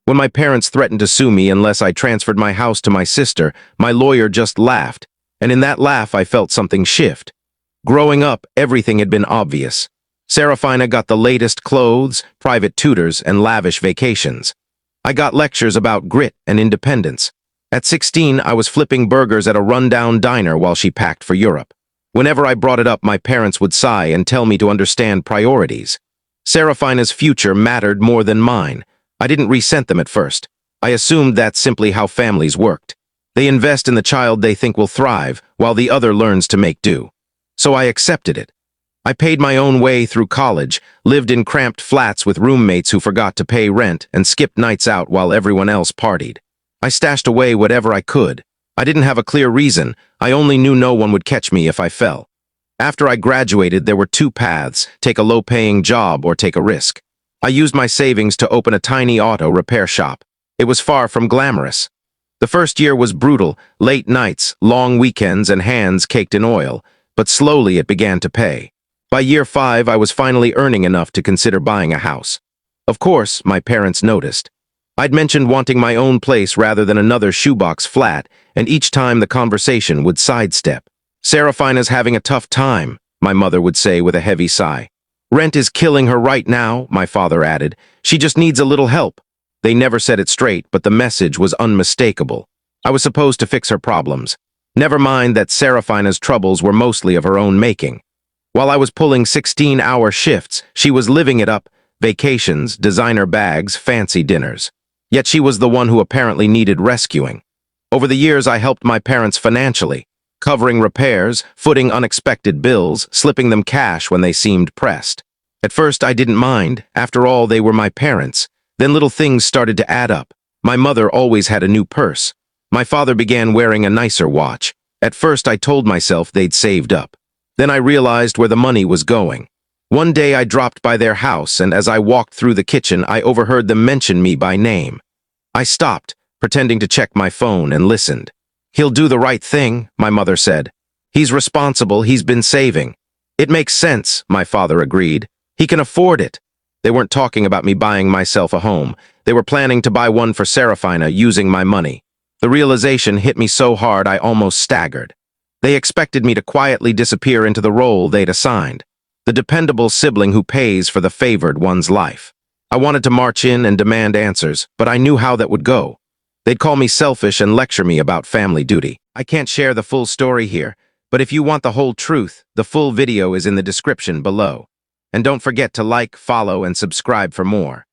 When my parents threatened to sue me unless I transferred my house to my sister, my lawyer just laughed, and in that laugh I felt something shift. Growing up, everything had been obvious. Serafina got the latest clothes, private tutors, and lavish vacations. I got lectures about grit and independence. At 16, I was flipping burgers at a rundown diner while she packed for Europe. Whenever I brought it up, my parents would sigh and tell me to understand priorities. Serafina's future mattered more than mine. I didn't resent them at first. I assumed that's simply how families worked. They invest in the child they think will thrive, while the other learns to make do. So I accepted it. I paid my own way through college, lived in cramped flats with roommates who forgot to pay rent, and skipped nights out while everyone else partied. I stashed away whatever I could. I didn't have a clear reason. I only knew no one would catch me if I fell. After I graduated, there were two paths: take a low-paying job or take a risk. I used my savings to open a tiny auto repair shop. It was far from glamorous. The first year was brutal: late nights, long weekends, and hands caked in oil. But slowly it began to pay. By year 5, I was finally earning enough to consider buying a house. Of course, my parents noticed. I'd mentioned wanting my own place rather than another shoebox flat, and each time the conversation would sidestep. "Serafina's having a tough time," my mother would say with a heavy sigh. "Rent is killing her right now," my father added. "She just needs a little help." They never said it straight, but the message was unmistakable. I was supposed to fix her problems. Never mind that Serafina's troubles were mostly of her own making. While I was pulling 16-hour shifts, she was living it up: vacations, designer bags, fancy dinners. Yet she was the one who apparently needed rescuing. Over the years, I helped my parents financially, covering repairs, footing unexpected bills, slipping them cash when they seemed pressed. At first, I didn't mind. After all, they were my parents. Then little things started to add up. My mother always had a new purse. My father began wearing a nicer watch. At first, I told myself they'd saved up. Then I realized where the money was going. One day I dropped by their house, and as I walked through the kitchen, I overheard them mention me by name. I stopped, pretending to check my phone, and listened. "He'll do the right thing," my mother said. "He's responsible, he's been saving." "It makes sense," my father agreed. "He can afford it." They weren't talking about me buying myself a home. They were planning to buy one for Serafina using my money. The realization hit me so hard I almost staggered. They expected me to quietly disappear into the role they'd assigned, the dependable sibling who pays for the favored one's life. I wanted to march in and demand answers, but I knew how that would go. They'd call me selfish and lecture me about family duty. I can't share the full story here, but if you want the whole truth, the full video is in the description below. And don't forget to like, follow, and subscribe for more.